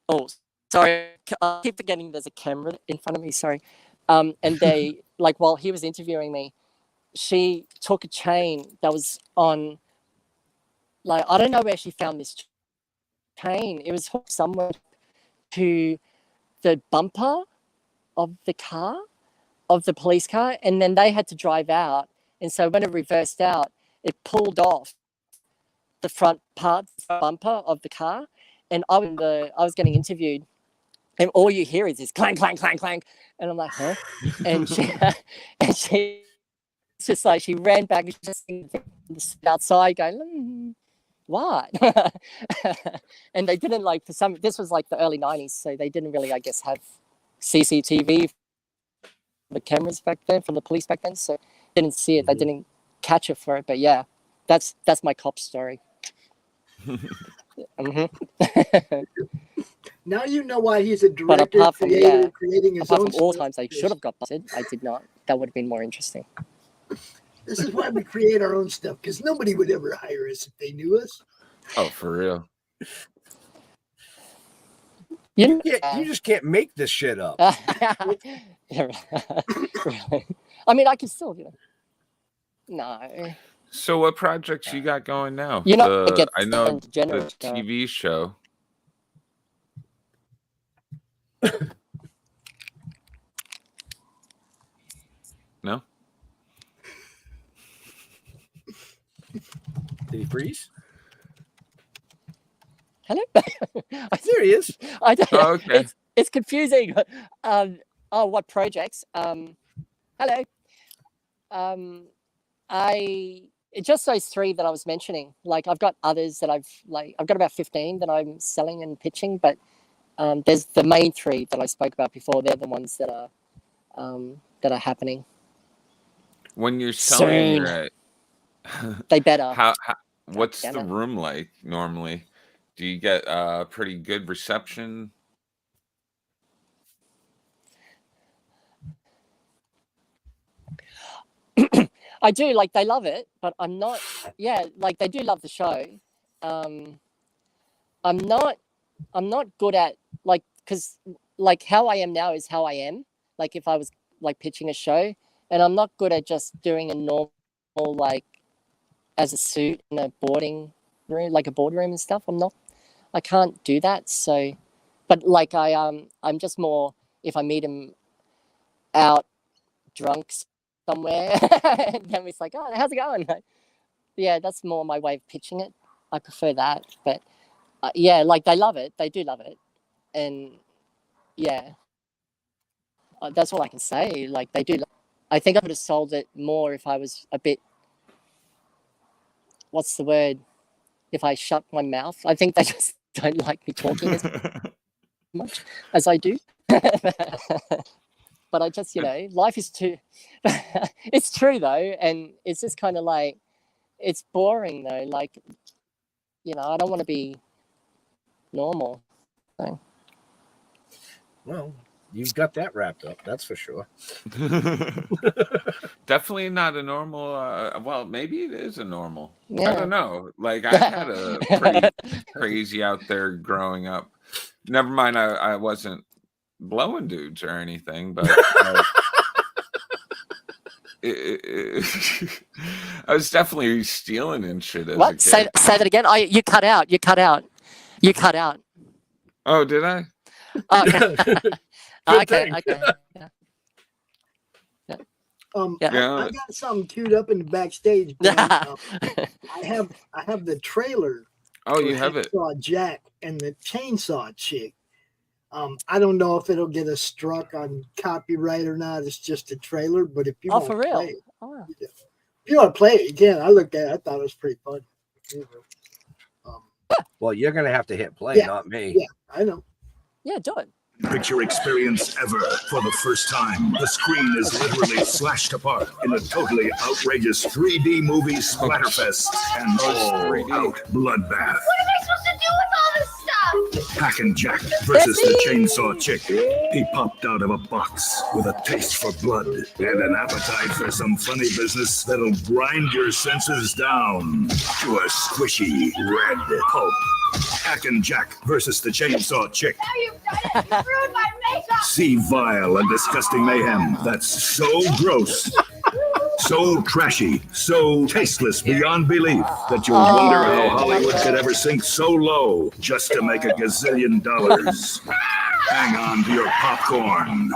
oh, sorry, I keep forgetting there's a camera in front of me. Sorry. And they like, while he was interviewing me, she took a chain that was on, like, I don't know where she found this chain. It was hooked somewhere to the bumper of the car, of the police car, and then they had to drive out. And so when it reversed out, it pulled off the front part, the bumper of the car. And I was getting interviewed, and all you hear is this clang, clang, clang, clang. And I'm like, huh? And she just like, she ran back and just outside going, what? And they didn't, like, this was like the early 90s, so they didn't really, I guess, have CCTV, the cameras back then, from the police back then, so didn't see it. They didn't catch it for it. But yeah, that's my cop story. Now you know why he's a director, creator, creating his own. All times they should have got busted, I did not. That would have been more interesting. This is why we create our own stuff, because nobody would ever hire us if they knew us. Oh, for real. You just can't make this shit up. Yeah, really. I mean, I can still, no. So what projects you got going now? I know the TV show. No? Did he freeze? Hello? There he is. I don't know. Oh, okay. It's confusing. What projects? Hello. It's just those 3 that I was mentioning. Like, I've got others that I've got about 15 that I'm selling and pitching, but there's the main 3 that I spoke about before. They're the ones that are happening. When you're selling, they better. What's the room like normally? Do you get a pretty good reception? I do, like, they love it, but I'm not. Yeah, like, they do love the show. I'm not good at, like, because, like, how I am now is how I am. Like, if I was like pitching a show, and I'm not good at just doing a normal, like, as a suit in a boarding room, like a boardroom and stuff. I can't do that. So, but like, I'm just more, if I meet him out drunk somewhere, and then it's like, oh, how's it going? Yeah, that's more my way of pitching it. I prefer that. But yeah, like, they love it. They do love it. And yeah, that's all I can say. Like, they do. I think I would have sold it more if I was a bit, what's the word? If I shut my mouth. I think they just don't like me talking as much as I do. But I just, life is too, it's true though. And it's just kind of like, it's boring though. Like, I don't want to be normal. So. Well, you've got that wrapped up, that's for sure. Definitely not a normal. Well, maybe it is a normal. Yeah. I don't know. Like, I had a pretty crazy out there growing up. Never mind, I wasn't blowing dudes or anything, but I was definitely stealing and shit as a What? kid. Say that again. You cut out. You cut out. You cut out. Oh, did I? Oh, okay. thing. Okay. Yeah. I got something queued up in the backstage. I have the trailer. Oh, you have it. Chainsaw Jack and the Chainsaw Chick. I don't know if it'll get us struck on copyright or not. It's just a trailer, but if you want for to real? play it, Oh. if you want to play it, you can. I looked at it. I thought it was pretty fun. Well, you're gonna have to hit play, not me. Yeah, I know. Yeah, do it. Picture experience ever. For the first time, the screen is literally slashed apart in a totally outrageous 3D movie splatterfest and all-out bloodbath. What am I supposed to do with all this stuff? Hack and Jack versus the Chainsaw Chick. He popped out of a box with a taste for blood and an appetite for some funny business that'll grind your senses down to a squishy red pulp. Hack and Jack versus the Chainsaw Chick. Now you've done it. You've ruined my makeup. See vile and disgusting mayhem that's so gross, so trashy, so tasteless beyond belief that you'll wonder how Hollywood could ever sink so low just to make a gazillion dollars. Hang on to your popcorn.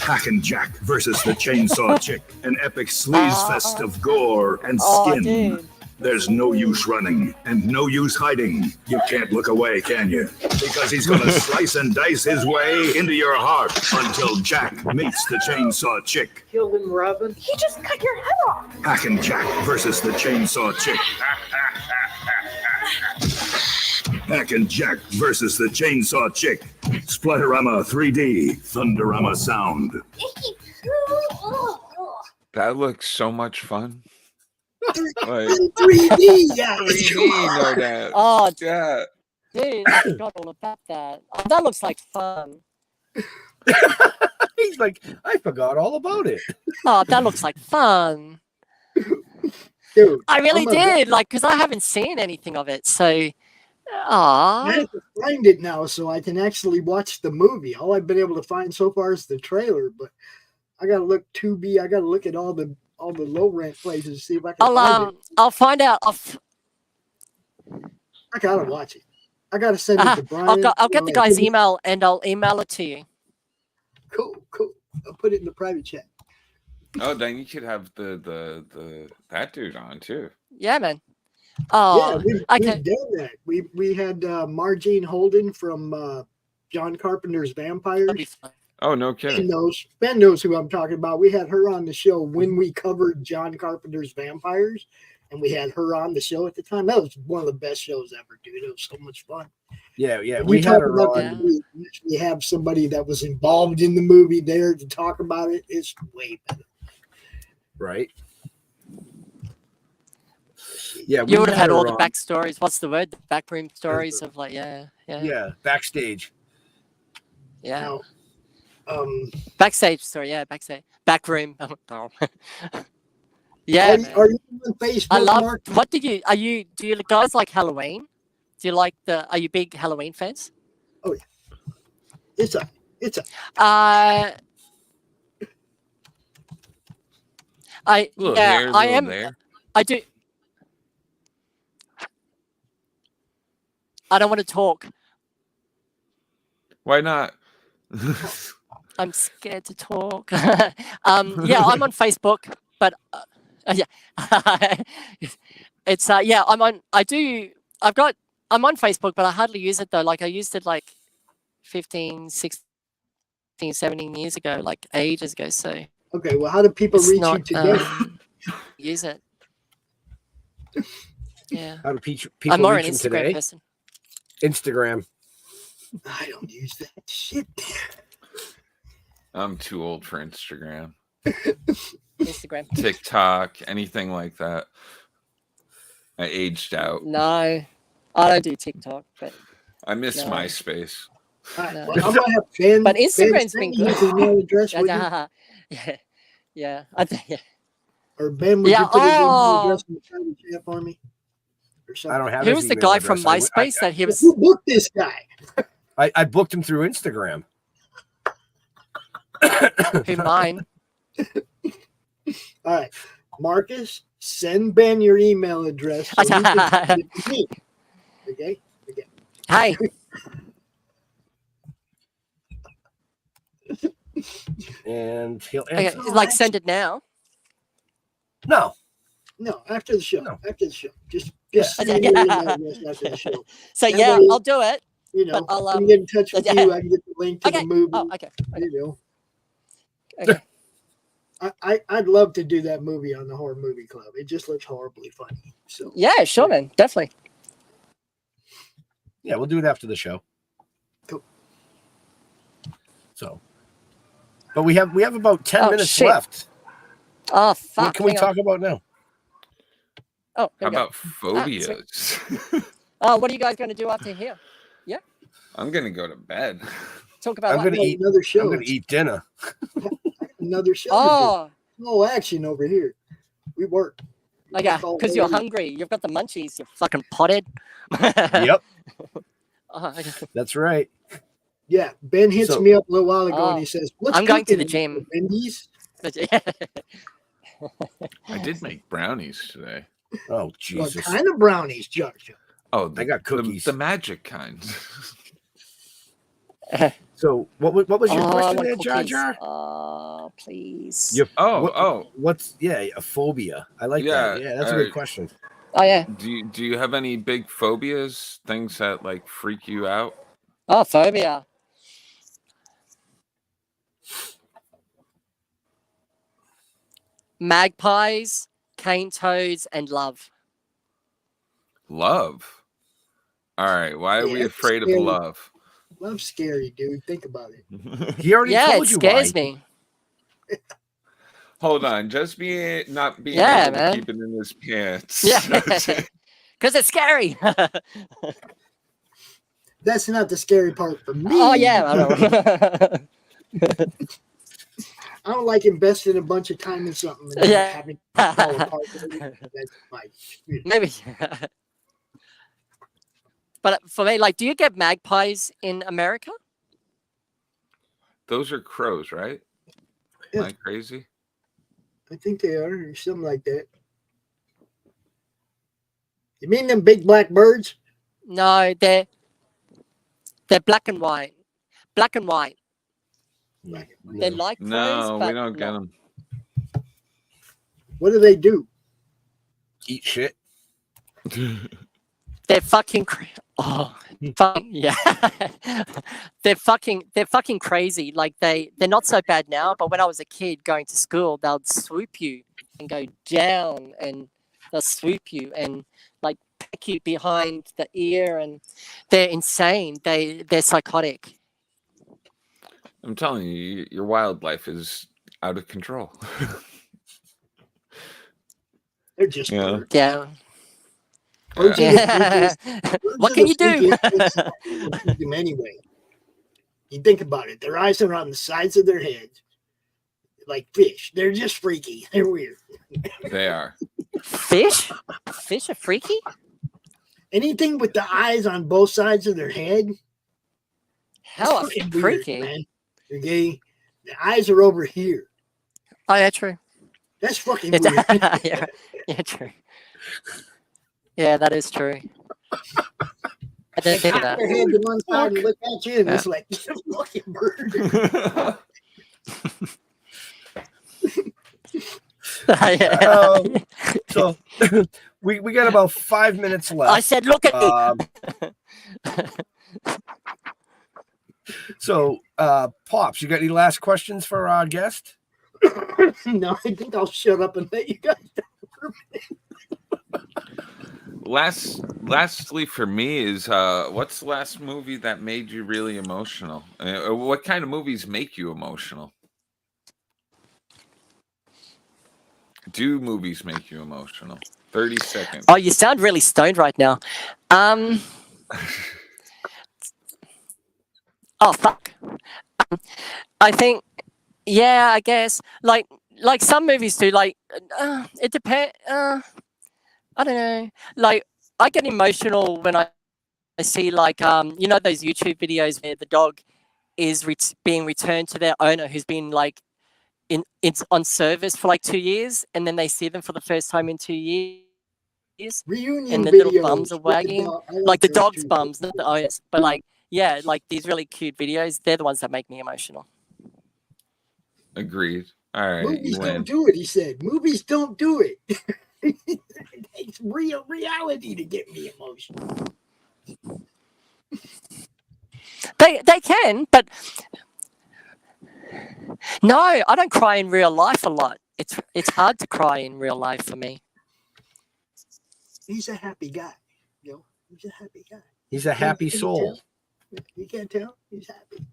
Hack and Jack versus the Chainsaw Chick. An epic sleaze fest of gore and skin. Dude. There's no use running and no use hiding. You can't look away, can you? Because he's gonna slice and dice his way into your heart until Jack meets the Chainsaw Chick. Killed him, Robin. He just cut your head off. Hack and Jack versus the Chainsaw Chick. Hack and Jack versus the Chainsaw Chick. Splatterama 3D, Thunderama sound. Icky. That looks so much fun. Like 3D, yeah. 3D, no doubt. Oh, Yeah. dude, I forgot all about that. Oh, that looks like fun. He's like, I forgot all about it. Oh, that looks like fun. Dude, I really I'm gonna- did, like, because I haven't seen anything of it. So, I have to find it now so I can actually watch the movie. All I've been able to find so far is the trailer, but I gotta look Tubi. I gotta look at all the low rent places to see if I can find it. I'll find out. I gotta watch it. I gotta send it to Brian. I'll get the guy's email and I'll email it to you. Cool. I'll put it in the private chat. Oh, then you could have the that dude on too. Yeah, man. Oh, yeah, we've okay. done that. We had Margene Holden from John Carpenter's Vampires. That'll be fun. Oh, no kidding. Ben knows who I'm talking about. We had her on the show when we covered John Carpenter's Vampires, and we had her on the show at the time. That was one of the best shows ever, dude. It was so much fun. Yeah. When We you had talk her about on. the movie, you actually have somebody that was involved in the movie there to talk about it. It's way better. Right. Yeah, You would have had her all the on. backstories. What's the word? The backroom stories of like, yeah. Yeah, backstage. Yeah. Now, Backstage story, yeah, backstage. Backroom. Oh. Yeah. man. are you on Facebook, I love Mark? do you guys like Halloween? Do you like are you big Halloween fans? It's a I Little yeah, here, I little am. there. I do. I don't want to talk. Why not? I'm scared to talk. Yeah, I'm on Facebook, but yeah, it's yeah, I'm on. I'm on Facebook, but I hardly use it though. Like I used it like 15, 16, 17 years ago, like ages ago. So okay. Well, how do people it's reach not you today? use it. Yeah, How do people I'm more an reach him Instagram today? person. Instagram. I don't use that shit. I'm too old for Instagram. Instagram. TikTok, anything like that. I aged out. No, I don't do TikTok, but I miss No. MySpace. No. Well, I'm gonna have Ben. But Instagram's Ben been send me good. his email address, would you? yeah. I think yeah. Or Ben, would Yeah, you put his email oh. address in the private chat for me? Or something? I don't have. Who his was the email guy from address. MySpace that he was? Who booked this guy? I booked him through Instagram. Who mine? All right, Marcus, send Ben your email address. So he can send it to me. Okay. Hey. And he'll answer. Okay, like send it now. No, after the show. No. After the show, just send me your email address after the show. So That yeah, way, I'll do it. You know, but I can get in touch with you. I can get the link to Okay. the movie. Oh, okay. You know. Okay. I'd love to do that movie on the Horror Movie Club. It just looks horribly funny. So Yeah, sure, man. Definitely. yeah, we'll do it after the show. Cool. So, but we have about 10 minutes left. Oh fuck! What can we talk about now? Oh, How about phobias? Oh, what are you guys going to do after here? Yeah. I'm gonna go to bed. Talk about. I'm gonna eat another show. I'm gonna eat dinner. Another show. Oh. No action over here. We work. Okay, because you're hungry. You've got the munchies. You're fucking potted. Yep. Okay. That's right. Yeah, Ben hits me up a little while ago and he says, "What's I'm going to the cooking, gym." Wendy's? I did make brownies today. Oh Jesus! What kind of brownies, Josh? Oh, I got cookies. The magic kind. So what was your question there, cookies. Jar Jar? Please. What's a phobia? I like that. Yeah, that's a good question. Oh yeah. Do you have any big phobias? Things that like freak you out? Oh, phobia. Magpies, cane toads, and love. Love. All right. Why are we afraid of love? Love's scary, dude. Think about it. He already told you why. It scares me. Hold on, just not being able to keep it in his pants. Yeah, because it's scary. That's not the scary part for me. Oh yeah, I know. I don't like investing a bunch of time in something and having to fall apart. That's maybe. But for me, like, do you get magpies in America? Those are crows, right? Yeah. Am I crazy? I think they are, or something like that. You mean them big black birds? No, they're black and white. Black and white. They're like crows, no, but we don't get them. What do they do? Eat shit. They're fucking yeah. they're fucking crazy. Like they're not so bad now, but when I was a kid going to school, they'll swoop you and go down, and they'll swoop you and like peck you behind the ear, and they're insane. They're psychotic. I'm telling you, your wildlife is out of control. They're just birds. Yeah. What can you do? Them anyway. You think about it. Their eyes are on the sides of their heads, like fish. They're just freaky. They're weird. They are. Fish? Fish are freaky? Anything with the eyes on both sides of their head. How freaky, man. Okay, the eyes are over here. Oh yeah, true. That's fucking weird. yeah, true. Yeah, that is true. I didn't think of that. Their head to one side and look at you, and it's like fucking bird. So we got about 5 minutes left. I said, look at me. So, Pops, you got any last questions for our guest? No, I think I'll shut up and let you guys talk. Lastly for me is what's the last movie that made you really emotional? What kind of movies make you emotional? Do movies make you emotional? 30 seconds. Oh, you sound really stoned right now. Oh fuck. I think, yeah, I guess like some movies do. Like it depends. I don't know. Like I get emotional when I see like you know those YouTube videos where the dog is being returned to their owner who's been like it's on service for like 2 years, and then they see them for the first time in 2 years. Reunion and the videos little bums are with the wagging, dog. I like the those dog's too. bums, not the owners. But like, yeah, like these really cute videos, they're the ones that make me emotional. Agreed. All right, Movies you don't win. do it, he said. Movies don't do it. It takes real reality to get me emotional. They can, but no, I don't cry in real life a lot. It's hard to cry in real life for me. He's a happy guy. He's a happy guy. He's a happy soul. You can't tell. He's happy.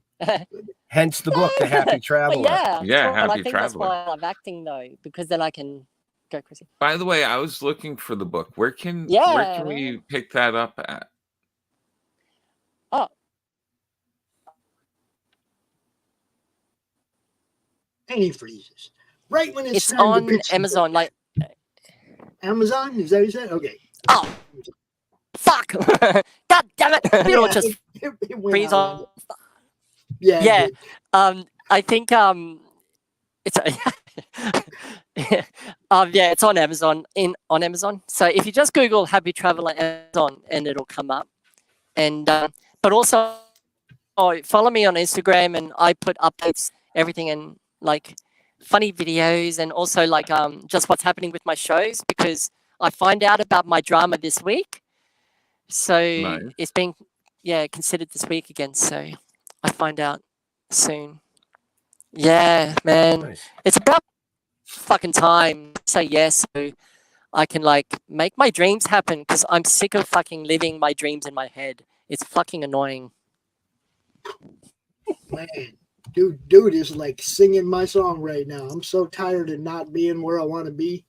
Hence the book, The Happy Traveler. Yeah, Yeah, but I Happy think that's Traveler. why I love acting though, because then I can go crazy. By the way, I was looking for the book. Where can we pick that up at? Oh, And he freezes. Right when it's time to on pitch the Amazon. book. Like, Amazon? Is that what you said? Okay. oh, fuck! God damn it! It'll just it went freeze out. on. Yeah. Yeah. It did. I think it's yeah, it's on Amazon. On Amazon. So if you just Google Happy Traveler Amazon, and it'll come up. And but also follow me on Instagram, and I put updates, everything, and like funny videos, and also like just what's happening with my shows, because I find out about my drama this week. So Nice. it's being considered this week again. So I find out soon. Yeah, man. Nice. It's about fucking time to say yes so I can like make my dreams happen, because I'm sick of fucking living my dreams in my head. It's fucking annoying. Man, dude is like singing my song right now. I'm so tired of not being where I want to be.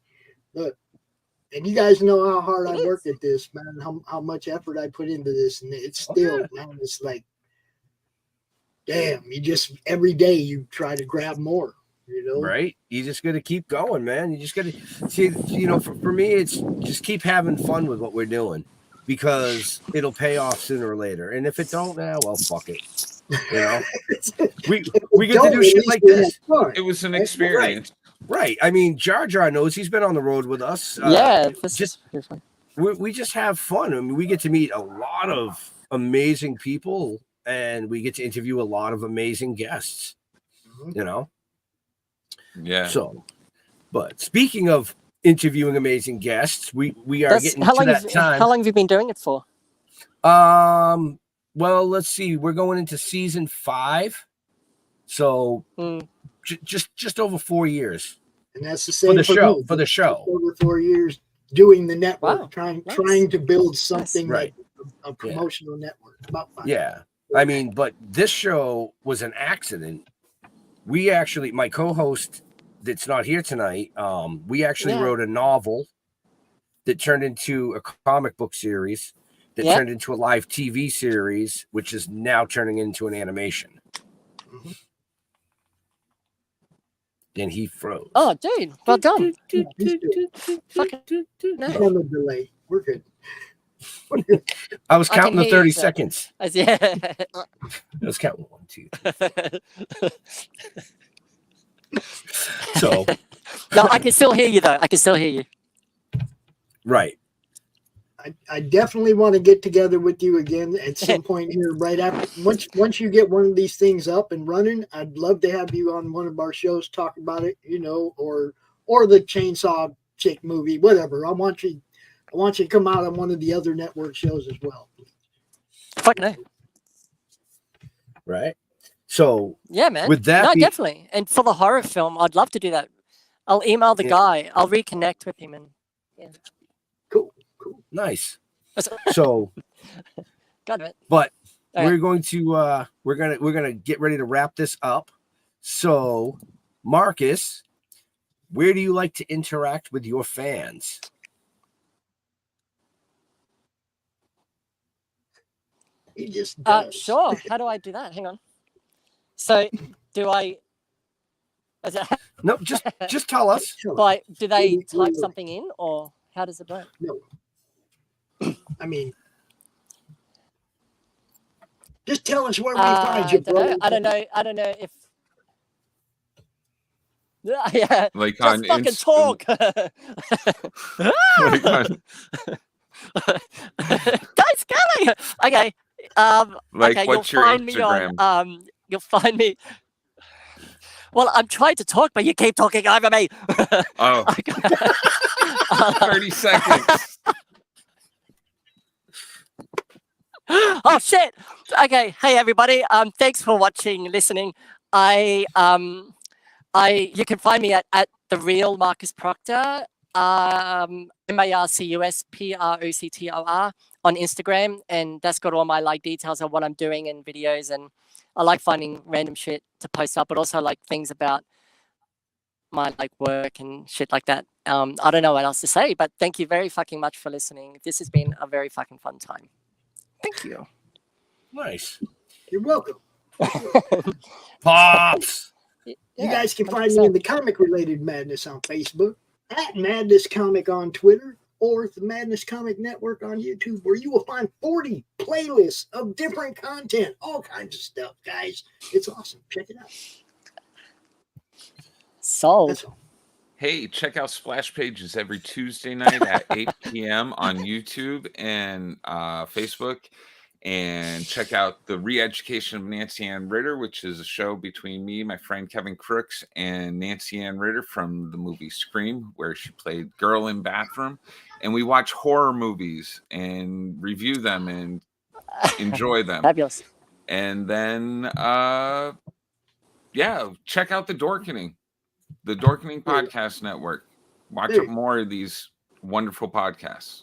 Look, and you guys know how hard I work at this, man. How much effort I put into this, and it's still, man. It's like, damn. You just every day you try to grab more. Right? You just got to keep going, man. You just got to see, for me, it's just keep having fun with what we're doing, because it'll pay off sooner or later. And if it don't, well, fuck it. We get to do shit like this. It was an experience. Right. I mean, Jar Jar knows, he's been on the road with us. We just have fun. I mean, we get to meet a lot of amazing people, and we get to interview a lot of amazing guests, Yeah. So, but speaking of interviewing amazing guests, we are getting to that time. How long have you been doing it for? Well, let's see. We're going into season 5, so just over 4 years. And that's the same for the show. me. For the show, over 4 years doing the network, wow. trying to build something right. like a promotional network. About 5 yeah. I mean, but this show was an accident. We actually, my co-host that's not here tonight, we actually wrote a novel that turned into a comic book series that turned into a live TV series, which is now turning into an animation. Mm-hmm. And he froze. Oh, dude. Well done. On the delay. We're good. I was counting the 30 seconds. Yeah. I was counting 1, 2, 3. So. No, I can still hear you, though. I can still hear you. Right. I definitely want to get together with you again at some point here, right after. Once you get one of these things up and running, I'd love to have you on one of our shows, talk about it, or the Chainsaw Chick movie, whatever. I want you to come out on one of the other network shows as well. Fuck no. Right. So yeah, man. With that, definitely. And for the horror film, I'd love to do that. I'll email the guy. I'll reconnect with him, and Cool. Nice. So, got it. But we're going to we're gonna get ready to wrap this up. So, Marcus, where do you like to interact with your fans? He just does. Sure. How do I do that? Hang on. So, do I? No, just tell us. Do they type something in, or how does it work? No. I mean, just tell us where we find you, bro. I don't know if. Yeah. Like Just on fucking talk. Like on, Guys, Kelly. Okay. like okay, what's you'll your find me Instagram? on you'll find me. Well, I'm trying to talk, but you keep talking over me. Oh. 30 seconds. Oh shit. Okay. Hey everybody. Thanks for watching, listening. You can find me at the real Marcus Proctor. MarcusProctor on Instagram, and that's got all my like details of what I'm doing and videos, and I like finding random shit to post up, but also like things about my like work and shit like that. I don't know what else to say, but thank you very fucking much for listening. This has been a very fucking fun time. Thank you. Nice. You're welcome. Pops. You guys can find me in the comic related madness on Facebook, at Madness Comic on Twitter, or the Madness Comic Network on YouTube, where you will find 40 playlists of different content, all kinds of stuff, guys. It's awesome. Check it out. Sold. Hey, check out Splash Pages every Tuesday night at 8 p.m. on YouTube and Facebook. And check out The Re-Education of Nancy Ann Ritter, which is a show between me, my friend Kevin Crooks, and Nancy Ann Ritter from the movie Scream, where she played Girl in Bathroom. And we watch horror movies and review them and enjoy them. Fabulous. And then, check out The Dorkening Podcast Network. Watch more of these wonderful podcasts.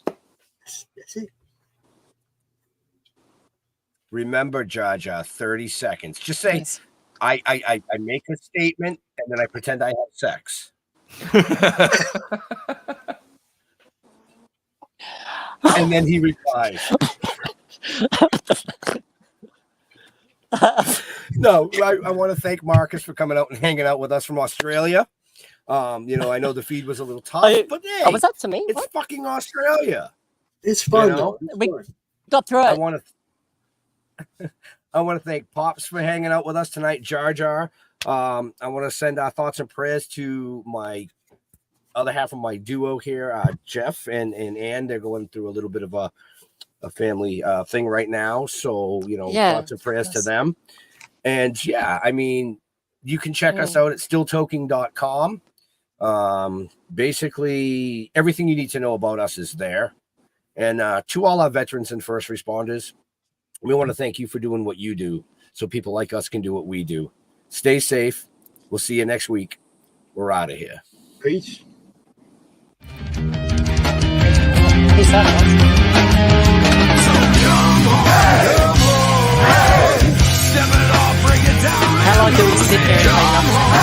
That's it. Remember, Jaja, 30 seconds. Just say, I make a statement and then I pretend I have sex. And then he replies. No, I want to thank Marcus for coming out and hanging out with us from Australia. I know the feed was a little tough, but hey, was that to me? It's fucking Australia. It's fun, though. We got through it. I want to thank Pops for hanging out with us tonight, Jar Jar. I want to send our thoughts and prayers to my other half of my duo here, Jeff and Ann. They're going through a little bit of a family thing right now. So, thoughts and prayers to them. And you can check us out at stilltoking.com. Basically, everything you need to know about us is there. And to all our veterans and first responders, we want to thank you for doing what you do so people like us can do what we do. Stay safe. We'll see you next week. We're out of here. Peace. Peace out. How long do we sit here and make up?